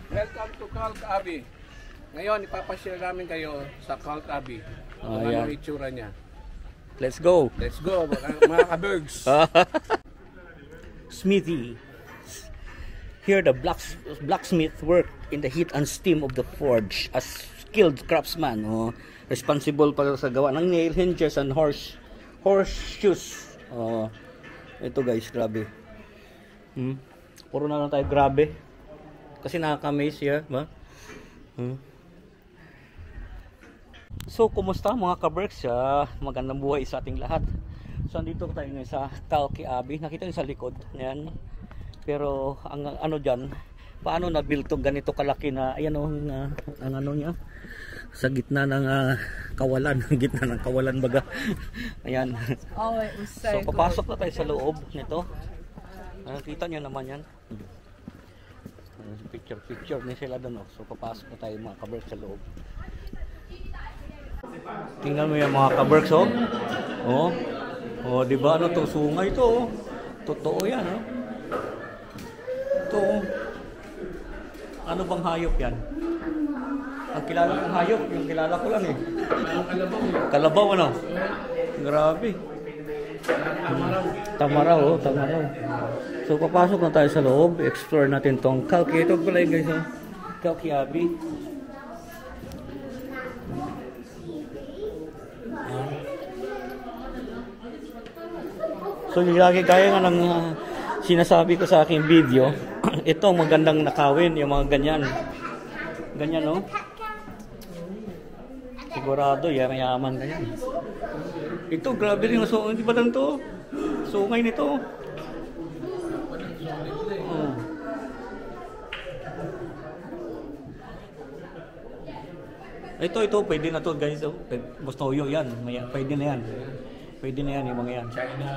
Welcome to Calc Abbey. Ngayon, ipapasyal namin kayo sa Calc Abbey. Kung ano ang itsura niya. Let's go! Let's go, mga kabergs! Smithy. Here the blacksmith worked in the heat and steam of the forge as skilled craftsman. Responsible para sa gawa ng nail hinges and horseshoes. Ito guys, grabe. Puro na lang tayo grabe. Kasi nakaka-amaze yan, ba? So, kumusta mga kaberks? Magandang buhay sa ating lahat. So, andito tayo ngayon sa Calc Abbey. Nakita nyo sa likod. Yan. Pero, ang ano dyan, paano na-build to ganito kalaki na, ayan o, ang ano niya, sa gitna ng kawalan. Gitna ng kawalan baga. Ayan. Oh, it was so So, papasok na tayo sa loob nito. Nakita nyo naman yan. Picture ni sila doon. So, papasok na tayo mga kaberks sa loob. Tingnan mo yan mga kaberks, oh. Oh, di ba ano to, sungay to, oh. Totoo yan, oh. Ito, oh. Ano bang hayop yan? Ang kilala kong hayop, yung kilala ko lang eh. Kalabaw, ano? Grabe. Tamaraw, oh, tamaraw. So, papasok na tayo sa loob, explore natin tong Calc. Ito pala yung guys, oh. Calc Abbey. So, lagi kaya nga ng sinasabi ko sa aking video, ito magandang nakawin, yung mga ganyan. Ganyan, no? Sigurado, yaman ganyan. Ito, grabe rin. So, hindi ba lang to? Sungay nito. Ito, pwede na to guys. Gusto nyo yan. Pwede na yan. Pwede na yan yung mga yan. China.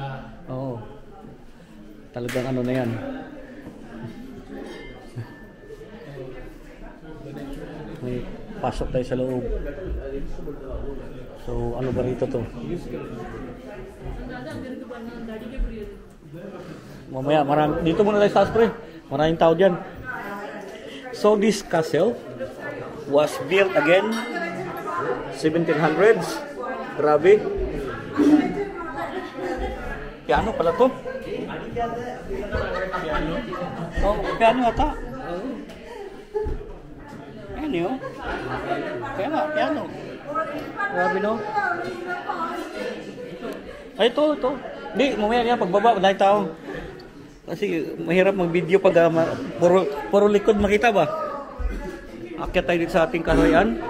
Oo. Talagang ano na yan. May pasok tayo sa loob. So, ano ba rito to? Mamaya, dito muna tayo sa spray. Maraming tao dyan. So, this castle was built again 1700s. Grabe. Piano pala to. Oh, piano ata. Piano yun. Kaya nga, piano. Grabe no. Ay, ito. Hindi, mamaya niya, pagbaba, dahil tao. Kasi mahirap mag-video pag puro likod makita ba? Akyat tayo dito sa ating kahoyan.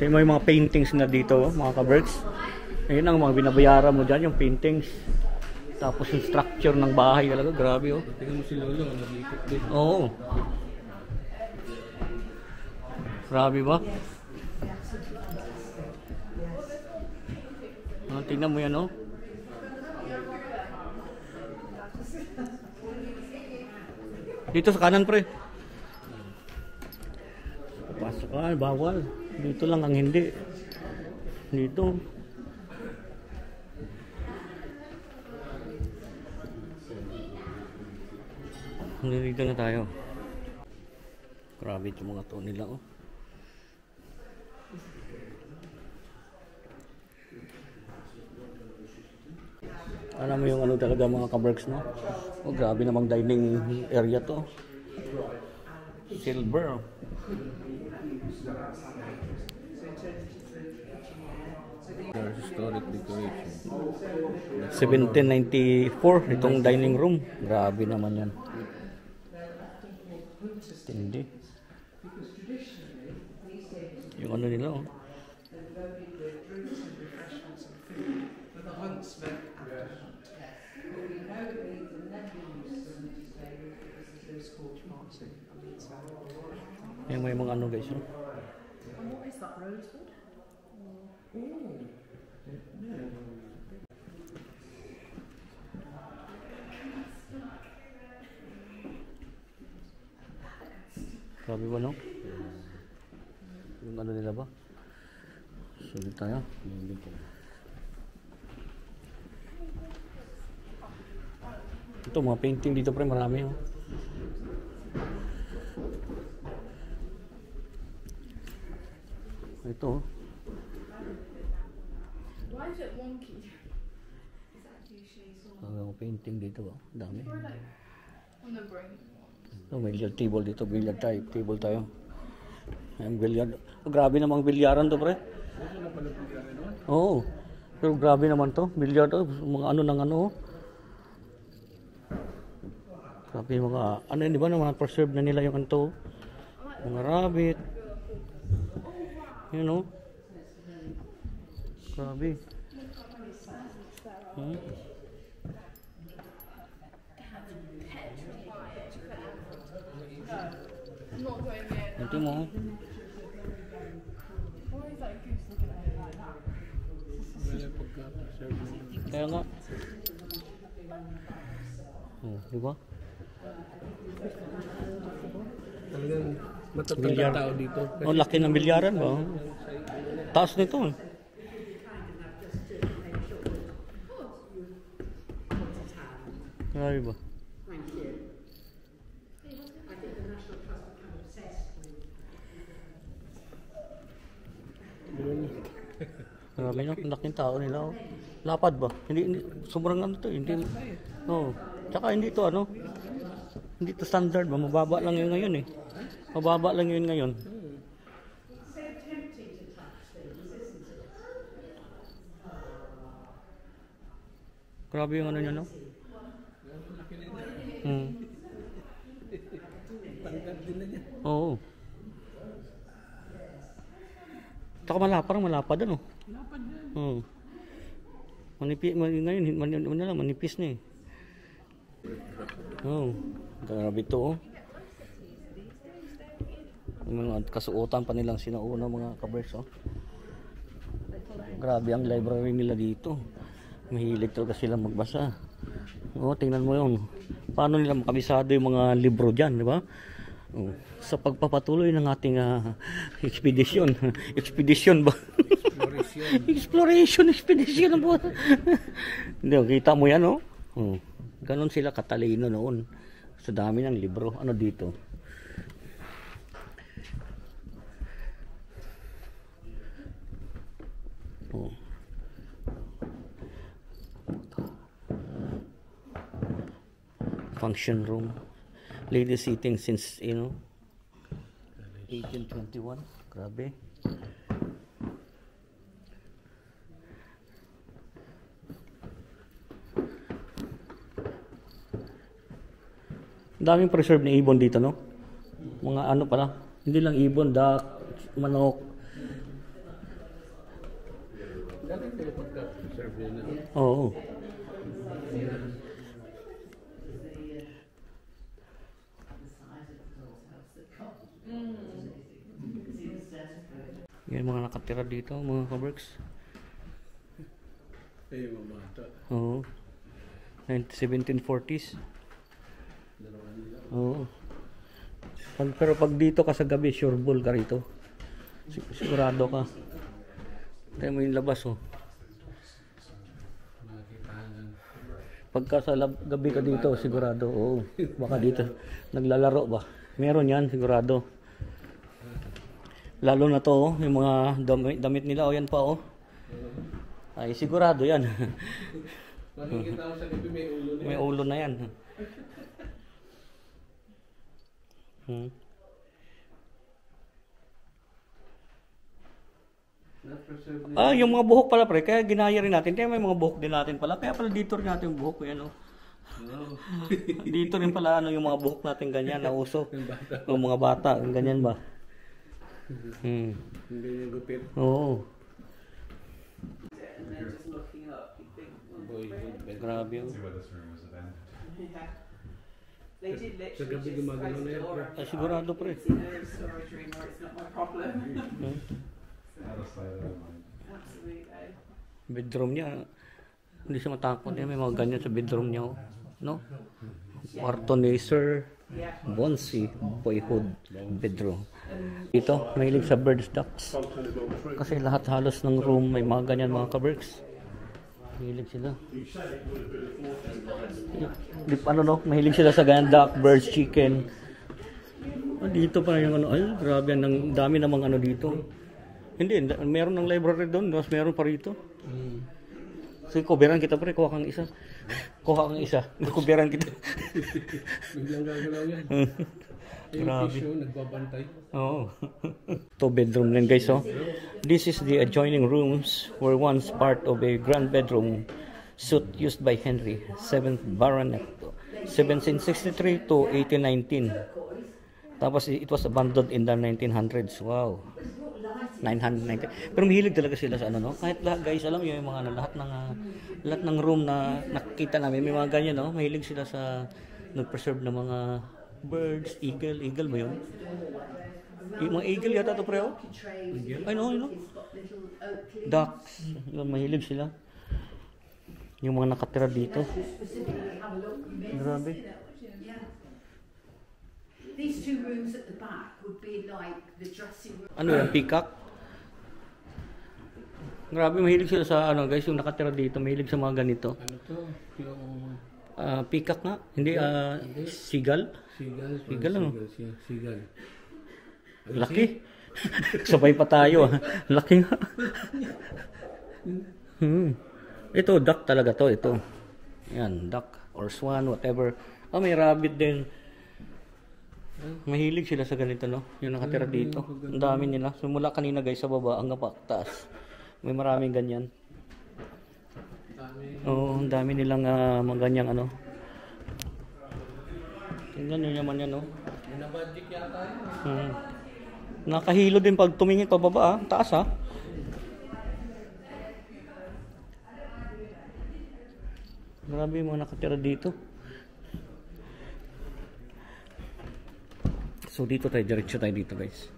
May mga paintings na dito, mga kaberks. Ayun ang mga binabayaran mo dyan, yung paintings. Tapos yung structure ng bahay talaga, grabe oh. Tingnan mo si Lolo, nag-iikot din. Oo. Grabe ba? Tingnan mo yan oh. Dito sa kanan pre. Pasok ka, bawal. Dito lang ang hindi. Dito. Dito na tayo. Grabe itong mga to nila oh. Alam mo yung ano talaga mga kaberks no? Oh, grabe namang dining area to. Silver. Historic decoration. 1794 itong dining room. Grabe naman yan. Tindi. Yung ano nila oh. Yung may mga ano guys oh. What is that, rosewood? Grabe ba no? Yung ano nila ba? Sulit tayo. Ito, mga painting dito pre, marami oh. Ito oh. Why is it wonky? Mga painting dito oh. Dami. On the brain. Ito, billiard table dito. Billiard table tayo. Ayan, billiard. Oh, grabe namang bilyaran to pre. Oo. Pero grabe naman to. Billiard to. Mga ano ng ano oh. Grabe mga, ano yun, di ba, mga preserve na nila yung anto. Mga rabbit. You know? Grabe. Hmm? Not going in. Ito mo. Why is that goose looking at me like that? Wala pagka-preserve mo. Kaya nga. Oh, di ba? Talagang matatanda Bilyar. tao dito. Oh, laki ng bilyaran ba? Taas nito eh. Grabe ba? Grabe no, ang laking tao nila oh. Lapad ba? Hindi sobrang ano to, hindi. Oh. Tsaka hindi to ano. Hindi to standard ba? Mababa lang yun ngayon eh. Mababa lang yun ngayon. Grabe yung ano niya no? Tangkad din na niya. Oo. Tsaka parang malapad ano? Lapad yan. Oo. Ngayon, manipis na eh. Oo. Grabe to oh. Yung mga kasuotan pa nilang sinauna mga kabers oh. Grabe ang library nila dito. Mahilig talaga sila magbasa. Oh, tingnan mo yun. Paano nila makabisado yung mga libro dyan, di ba? Oh, sa pagpapatuloy ng ating expedition. Expedition ba? Exploration expedition po. Hindi, kita mo yan, oh. Oh. Ganon sila katalino noon. Sa dami ng libro. Ano dito? Oh. Function room. Ladies seating since, 1821. Grabe. Daming preserve na ibon dito, no? Mga ano pala. Hindi lang ibon, duck, manok. Galing sila pagka-preserve nila. Oo. Yan mga nakatira dito, mga kaberks. Eh, yung mga bata. Oo. 1740s. Oo. Pero pag dito ka sa gabi, sure bull ka rito. Sigurado ka. Tayo mo yung labas, oh. Pagka sa gabi ka dito, sigurado, oo. Baka dito, naglalaro ba? Meron yan, sigurado. Lalo na to, oh, yung mga damit nila, oh, yan pa, oh. Ay, sigurado yan. Makikita ko sa gabi may ulo na yan. May ulo na yan. Yung mga buhok pala pre, kaya ginaya rin natin. Kaya may mga buhok din natin pala. Kaya pala dito rin natin yung buhok, yan, oh. Dito rin pala yung mga buhok natin ganyan, na uso. O mga bata, ganyan ba? Hindi yung gupit. Oo. Grabe yun. Sa gabi gumagano na yan. Ay, sigurado pre. Bedroom niya. Hindi siya matakot. May mga ganyan sa bedroom niya. Oh. No? Kwarto ni Sir Bonsi Boyhood bedroom. Ito, mahilig sa birds ducks. Kasi lahat halos ng room may mga ganyan mga kaberks. Mahilig sila. Ano no, mahilig sila sa ganyan, duck, birds, chicken. Dito pa yung ano, ay grabe, ang dami namang ano dito. Hindi, meron ng library doon, mas meron pa rito. So, kuberan kita pre, kuha kang isa. Kuha kang isa, kuberan kita. Biglang gagalaw yan. Grabe. Fish yun, nagbabantay. Oo. 2 bedroom lang guys, oh. This is the adjoining rooms were once part of a grand bedroom suite used by Henry, 7th Baronet, 1763 to 1819. Tapos it was abandoned in the 1900s. Wow. 990. Pero mahilig talaga sila sa ano no. Kahit lahat guys, alam niyo yung mga ano, lahat ng room na nakikita namin, may mga ganyan no. Mahilig sila sa nag-preserve ng mga birds, eagle ba yun? Yung mga eagle yata to pre oh. Ay no, you know. Ducks. Yun, mahilig sila. Yung mga nakatira dito. Grabe. These 2 rooms at the back would be like the dressing room. Ano yan, peacock? Grabe, mahilig sila sa ano guys, yung nakatira dito, mahilig sa mga ganito. Ano to? Yung... Peacock nga, hindi, seagull? Sigal ano? Sigal. Laki. Sabay pa tayo. Laki nga. Ito, duck talaga to, ito. Yan, duck or swan, whatever. May rabbit din. Mahilig sila sa ganito, no? Yung nakatira dito. Ang dami nila. Simula kanina guys sa baba hanggang pa taas. May maraming ganyan. Oo, ang dami nilang mga ganyang ano. Tingnan nyo naman yan, no? Nabadjik yata yun. Nakahilo din pag tumingin pa baba, taas ha. Grabe yung mga nakatira dito. So dito tayo, diretso tayo dito guys.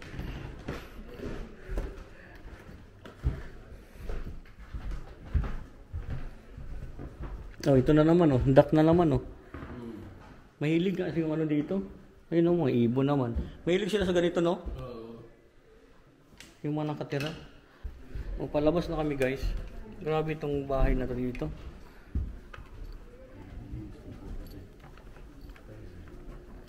Oh, ito na naman oh, duck na naman oh. Mahilig kasi yung ano dito. Ayun oh, mga ibon naman. Mahilig sila sa ganito no? Yung mga nakatira. O palabas na kami guys. Grabe itong bahay na to dito.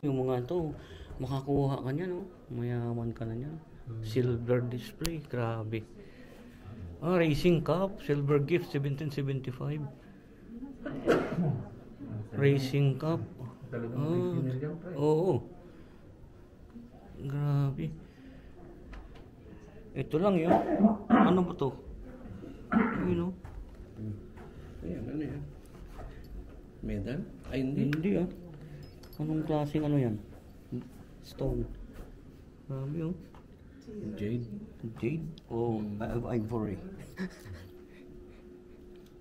Yung mga to, makakuha ka niya, no? Mayaman ka na niyan. Silver display, grabe. Racing Cup, silver gift, 1775. Racing Cup. Oo. Grabe. Ito lang yun. Ano ba to? Yun, no? Ayan, ano yan? Medal? Ay, hindi. Hindi, ah. Anong klaseng ano yan? Stone. Grabe, oh. Jade. Jade? Oh, ivory.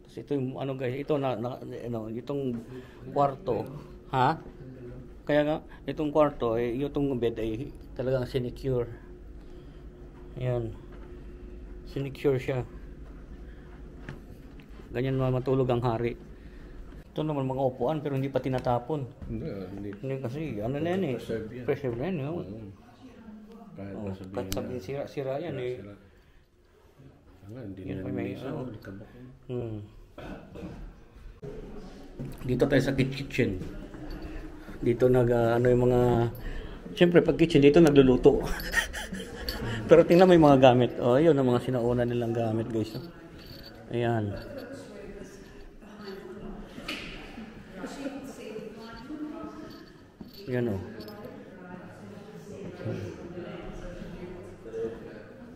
Tapos ito yung ano guys, ito ano, itong kwarto, ha? Kaya nga, itong kwarto, itong bed ay talagang sinecure. Ayan. Sinecure siya. Ganyan matulog ang hari. Ito naman mga upuan pero hindi pa tinatapon. Hindi. Hindi kasi, ano na yan eh. Preserve na yan, oh. Kahit Oh, kahit sabihin sira yan eh. Hindi Yan na may isa. ano. Likabok. Dito tayo sa kitchen. Dito ano yung mga, siyempre pag kitchen dito nagluluto. Pero tingnan mo yung mga gamit. Oh, yun ang mga sinauna nilang gamit guys. Ayan. Yan o.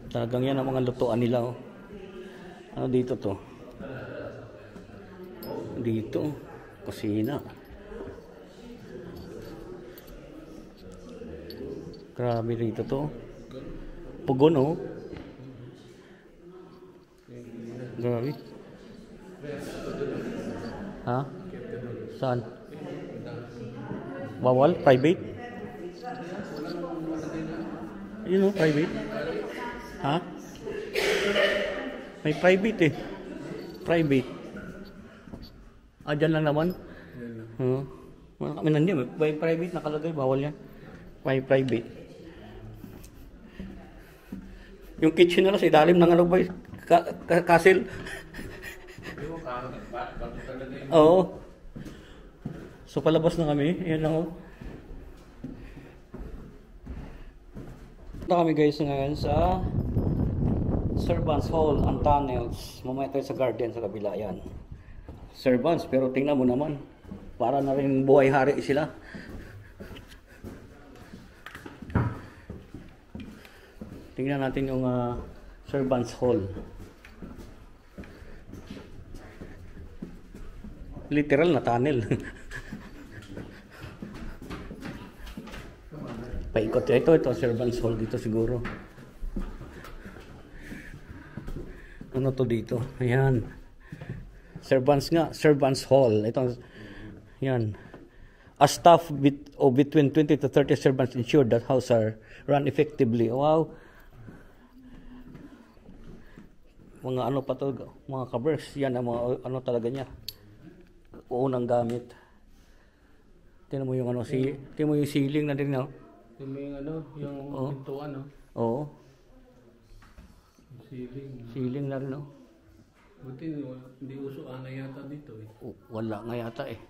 Talagang yan ang mga lutuan nila o. Ano dito to? Dito. Kusina. Grabe dito to. Pugon o. Grabe. Ha? Saan? Bawal? Private? Yun o, private. Ha? May private eh. Private. Dyan lang naman. Kami nandiyan. May private nakalagay. Bawal yan. May private. Yung kitchen nila sa ilalim ng ano ba? Castle. Oo. So palabas na kami. Ayan lang oh. Punta kami guys ngayon sa Servants Hall and Tunnels. Mamaya tayo sa garden sa kabila yan. Servants, pero tingnan mo naman. Para na rin buhay hari sila. Tingnan natin yung Servants Hall. Literal na tunnel. Paikot. Ito, Servants Hall dito siguro. Ano to dito? Ayan. Servants nga, Servants Hall. Ito, yan. A staff between 20 to 30 servants ensure that house are run effectively. Wow. Mga ano pa to, mga kabers. Yan ang mga ano talaga niya. Unang gamit. Tingnan mo yung ano, tingnan mo yung ceiling na din, no? Tingnan mo yung ano, yung pintuan, no? Oo. Ceiling. Ceiling na rin, no? Buti hindi uso ana yata dito eh. Wala nga yata eh.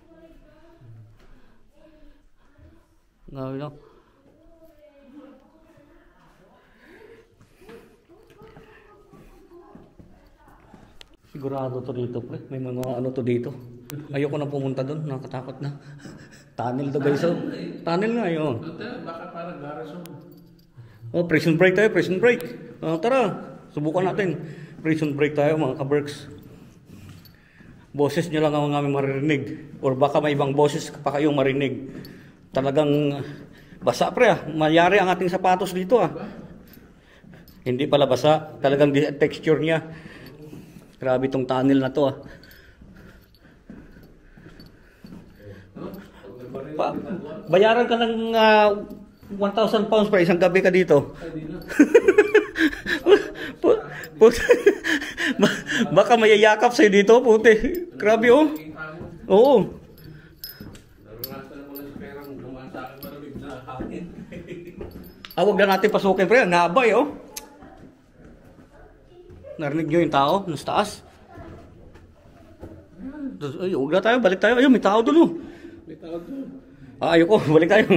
Ngayon, no? Sigurado to dito, pre. May mga ano to dito. Ayoko na pumunta doon, nakatakot na. Tunnel to guys, oh. Tunnel nga yun. Baka parang garrison. Oh, prison break tayo, prison break. Tara, subukan natin. Prison break tayo mga kaberks. Boses nyo lang ang aming marinig. Or baka may ibang boses pa kayong marinig. Talagang basa pre ah. Mayari ang ating sapatos dito ah. Hindi pala basa. Talagang texture niya. Grabe tong tunnel na to ah. Bayaran ka ng 1,000 pounds para isang gabi ka dito. Baka mayayakap sa'yo dito, puti. Grabe oh. Oo. Huwag na natin pasukin pre, ang nabay oh. Narinig nyo yung tao nasa taas? Ay, huwag na tayo, balik tayo. Ayun, may tao doon oh. May tao doon. Ayoko, balik tayo.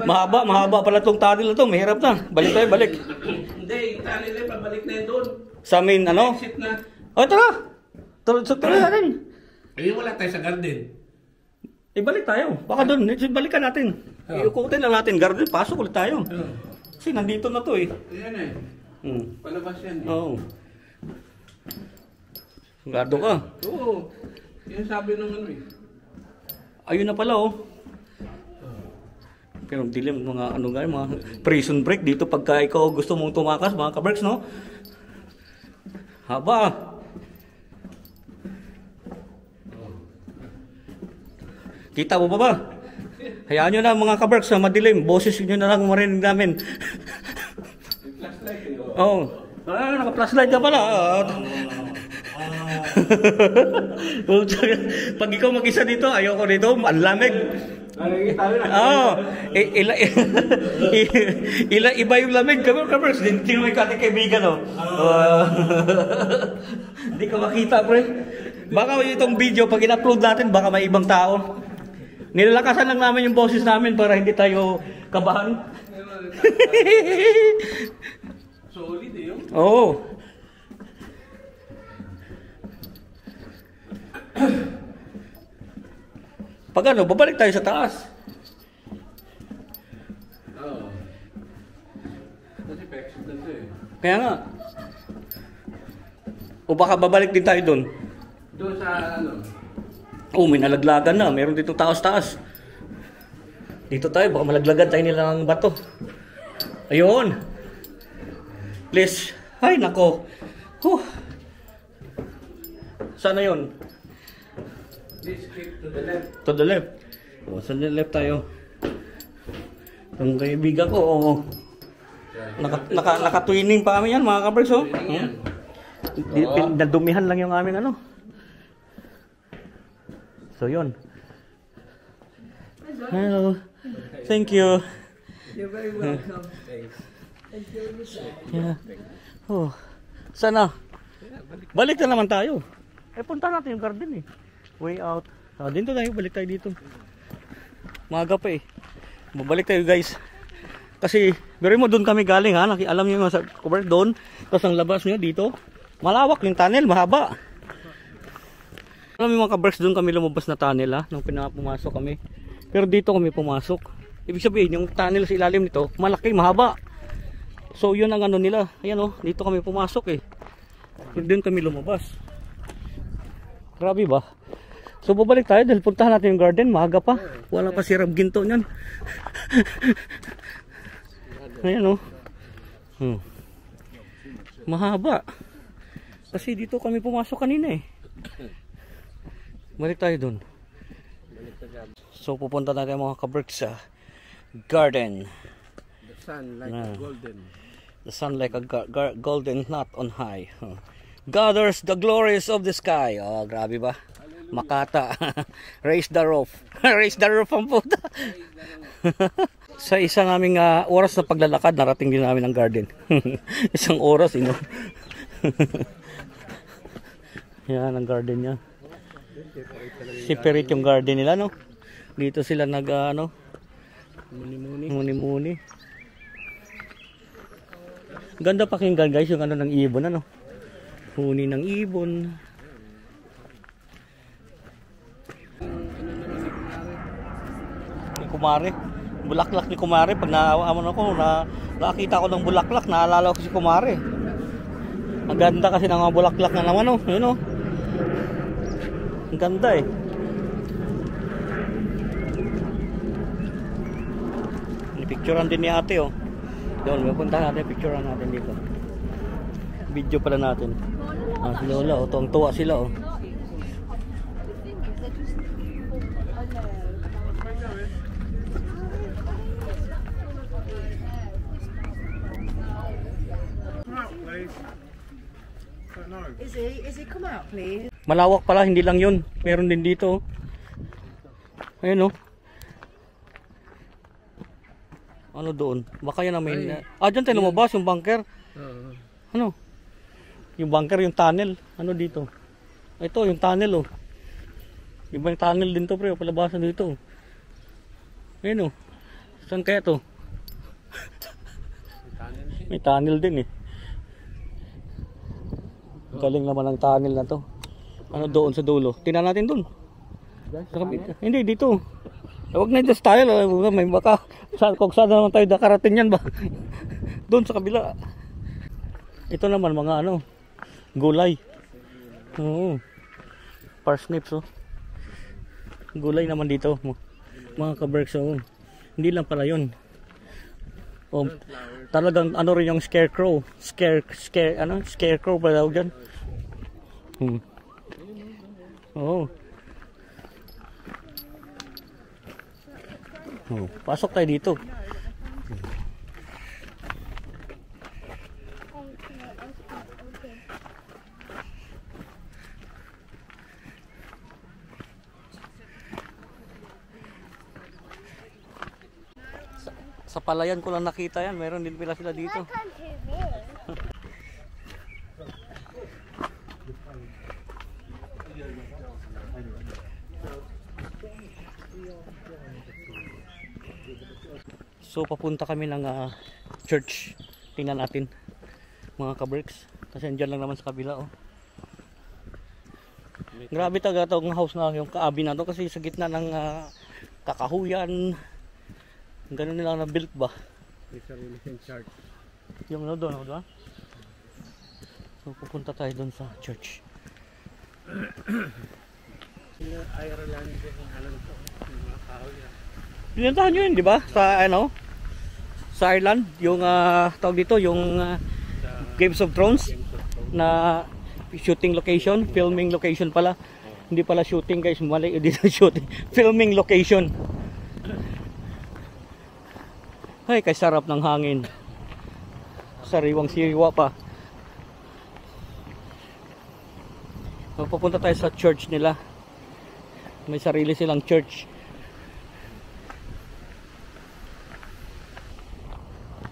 mahaba pala tong tunnel na to. Mahirap na. Balik tayo, balik. Hindi, tunnel na pabalik na yun doon. Sa amin, ano? Exit na. Tara! Tuloy natin. Wala tayo sa garden. Balik tayo. Baka doon, balikan natin. Iukutin lang natin. Garden, pasok ulit tayo. Kasi nandito na to eh. Ayan eh. Palabas yan eh. Oo. Gado ka. Oo. Yan sabi naman eh. Ayun na pala oh. Pero dilim mga ano nga, mga prison break dito pagka ikaw gusto mong tumakas mga kaberks, no? Haba. Kita mo ba? Hayaan nyo na mga kaberks sa madilim. Boses nyo na lang marinig namin. Flashlight eh. Oo. Naka-flashlight ka pala. Pag ikaw mag-isa dito, ayoko dito, ang lamig. Oo. Iba yung lamig. Kabers, hindi mo ikating kaibigan, oh. Hindi ka makita, pre. Baka itong video, pag in-upload natin, baka may ibang tao. Nilalakasan lang namin yung boses namin para hindi tayo kabahan. Solid eh yun. Oo. Pag ano, babalik tayo sa taas. Oo. Kasi pa-exit na ito eh. Kaya nga. O baka babalik din tayo doon. Doon sa ano? Oh, may nalaglagan na. Meron dito taas-taas. Dito tayo, baka malaglagan tayo nilang bato. Ayun. Please. Ay, nako. Sana yun? Please keep to the left. To the left. O, sa left tayo. Ang kaibigan ko, oo. Naka-twinning pa kami yan, mga kaberks, oh. Nadumihan lang yung aming ano. So, yun. Hello. Thank you. You're very welcome. Yeah. Oh. Sana? Balik na naman tayo. Punta natin yung garden eh. Way out. Dito tayo, balik tayo dito. Maaga pa eh. Mabalik tayo guys. Kasi, pero mo doon kami galing ha. Alam niyo sa cover doon. Tapos ang labas niyo dito. Malawak yung tunnel, mahaba. Alam mo mga kabreks, doon kami lumabas na tunnel ha. Nung pinapumasok kami. Pero dito kami pumasok. Ibig sabihin, yung tunnel sa ilalim nito, malaki, mahaba. So yun ang ano nila. Ayan o, dito kami pumasok eh. Doon kami lumabas. Grabe ba? So babalik tayo dahil puntahan natin yung garden. Maaga pa. Wala pa si Rab Ginto nyan. Ayan o. Mahaba. Kasi dito kami pumasok kanina eh. Balik tayo dun. So pupunta natin mga kabricks sa garden. The sun like a golden. The sun like a golden knot on high. Gathers the glories of the sky. Oh, grabe ba? Makata. Raise the roof. Raise the roof ang puta. Sa isa naming oras na paglalakad, narating din namin ang garden. Isang oras, ino. Yan ang garden niya. Separate yung garden nila, no? Dito sila nag, muni-muni. Ganda pakinggan guys, yung ano ng ibon, ano? Huni ng ibon. Ni Kumare. Bulaklak ni Kumare. Pag nakakita ko ng bulaklak, naalala ko si Kumare. Ang ganda kasi ng mga bulaklak na naman, oh. Yun, oh. Ang ganda eh. Picturean din ni ate, oh. Doon, may punta natin, picturean natin dito. Video pala natin. Si Lola, oh. Tuwang-tuwa sila, oh. Is he come out, please? Malawak pala, hindi lang yun. Meron din dito, oh. Ayun, oh. Ano doon? Baka yan ang main. Dyan tayo lumabas yung bunker. Ano? Yung bunker, yung tunnel. Ano dito? Ito, yung tunnel, oh. Ibang tunnel din to, pre. Palabasan dito. Ayun, oh. Saan kaya to? May tunnel din, eh. Galing naman ang tunnel na to. Ano doon sa dulo? Tingnan natin doon. Hindi, dito. Huwag na ito style, may baka kung saan naman tayo nakarating yan ba. Doon sa kabila. Ito naman mga ano, gulay. Oo. Parsnips, oh. Gulay naman dito, mga kaberks, oh. Hindi lang pala yun. Oh, talagang ano rin yung scarecrow. Scarecrow ba daw dyan? Oo. Pasok tayo dito. Sa palayan ko lang nakita yan. Meron din pala sila dito. So papunta kami ng church. Tingnan natin mga kabricks. Kasi andyan lang naman sa kabila, oh. Grabe talaga itong house na yung kaabi na to. Kasi sa gitna ng kakahuyan. Ganun nilang na-built ba? Church. Yung ano doon, diba? So pupunta tayo doon sa church. Ireland din ang alam ko. Mga kahuyan. Pinuntahan nyo yun, di ba? Sa ano? Sa Ireland, yung tawag dito, yung Games of Thrones na shooting location, filming location pala. Hindi pala shooting, guys, mali dito shooting, filming location. Ay, kay sarap ng hangin. Sariwang siriwa pa. So, papunta tayo sa church nila. May sarili silang church.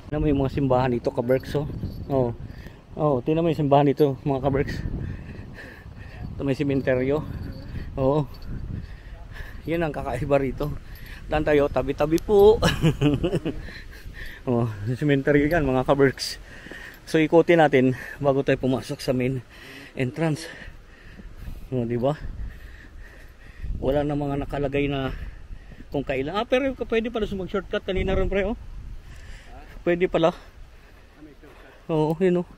Tingnan mo yung mga simbahan dito, kaberks, oh. Tingnan mo yung simbahan dito, mga kaberks. Ito may simenteryo. Oo. Yan ang kakaiba rito. Dan tayo, tabi-tabi po. Oh, cemetery yan mga kaberks. So ikutin natin bago tayo pumasok sa main entrance. Oh, di ba? Wala na mga nakalagay na kung kailan. Pero pwede pala mag-shortcut kanina rin pre, oh. Pwede pala. Oo, yun oh.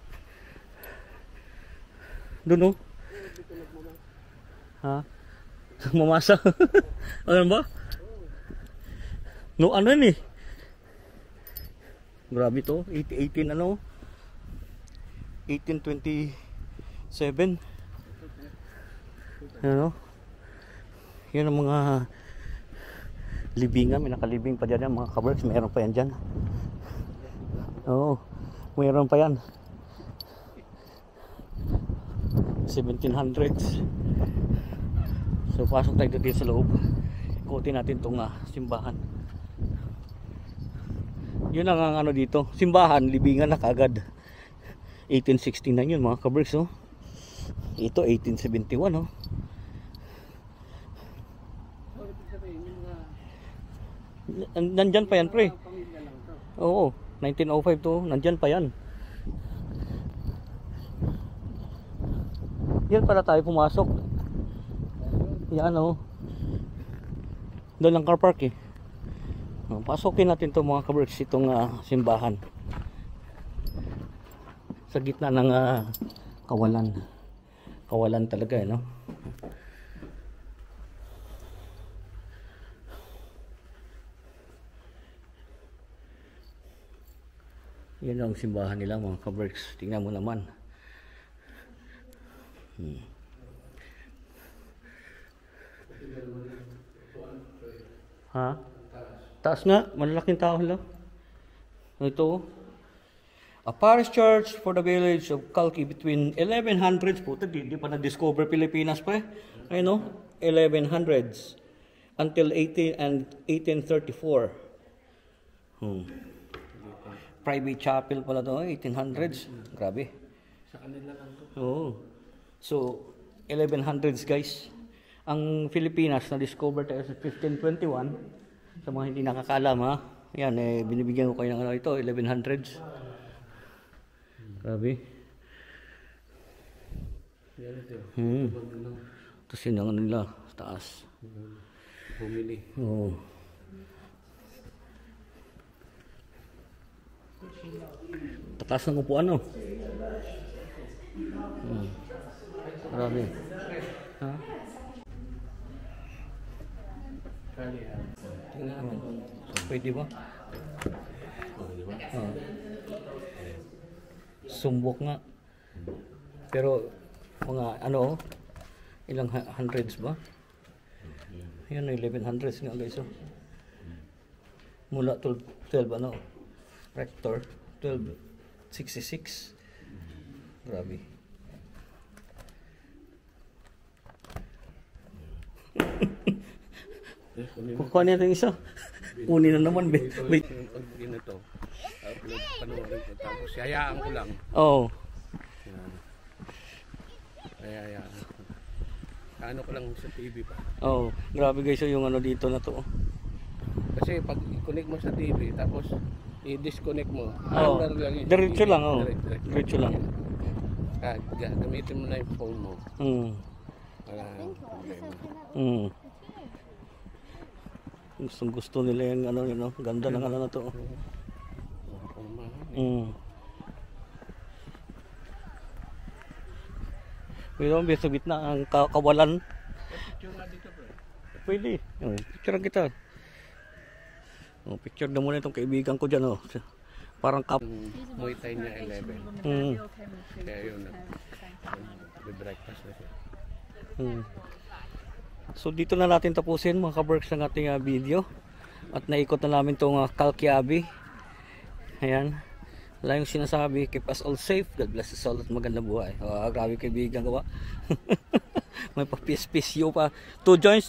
Doon oh. Ha? Mamasa. Ano ba? No, ano yun eh. Grabe to. 18 ano? 1827. Ano? Yan ang mga libingan. May nakalibing pa dyan yan, mga kaberks. Mayroon pa yan dyan. Oo. Mayroon pa yan. 1700s. So pasok tayo dito sa loob. Ikutin natin itong simbahan. Yun ang ano dito. Simbahan, libingan na kagad. 1869 yun mga kaberks, oh. Ito 1871, oh. Nandyan pa yan pre. Oo, 1905 to. Nandyan pa yan. Yan pala tayo pumasok. Yan oh. Doon ang car park eh. Pasukin natin to mga kaberks, itong simbahan. Sa gitna ng kawalan. Kawalan talaga eh, no? Yan ang simbahan nila mga kaberks. Tingnan mo naman. Ha? Taas nga, malalaking tao lang. Ito. A parish church for the village of Calki between 1100s. Puta, di pa na-discover Pilipinas pa eh. Ayun no? 1100s. Until 1834. Private chapel pala to, 1800s. Grabe. Sa kanila lang to. Oo. So, 1100s guys. Ang Pilipinas na-discover tayo sa 1521. Sa mga hindi nakakalam ha. Yan, binibigyan ko kayo ng ano ito, 1100s. Grabe. Yan ito. Tapos yun ang ano nila, taas. Bumili. Oo. Tatas ng upuan, no? Grabe. Ha? Tingnan natin. Pwede ba? Sumbok nga. Pero mga ano, ilang hundreds ba? Yan, 1100s nga guys. Oh. Mula 12 ano? Rector 1266. Grabe. Kukuha niya yung isa. Kunin na naman. Wait. Ito. Upload, panoorin ko. Tapos hayaan ko lang. Oo. Hayaan ko. Ano ko lang sa TV pa. Oo. Grabe guys yung ano dito na to. Kasi pag i-connect mo sa TV, tapos i-disconnect mo. Oo. Diretso lang. Oo. Diretso lang. Gamitin mo na yung phone mo. Wala problema. Gusto nila yung ano yun, no? Ganda ng ano na to. Pero sa gitna ang kawalan. Picture nga dito, bro. Pwede. Picture kita. Picture na muna itong kaibigan ko dyan. Parang Muay Thai niya 11. Kaya yun. Breakfast na siya. So dito na natin tapusin mga kaberks ng ating video. At naikot na namin itong Calki Abbey. Ayan. Wala yung sinasabi, keep us all safe, God bless us all at magandang buhay. Grabe kaibigan gawa. May pa-piece-piece pa. 2 joints.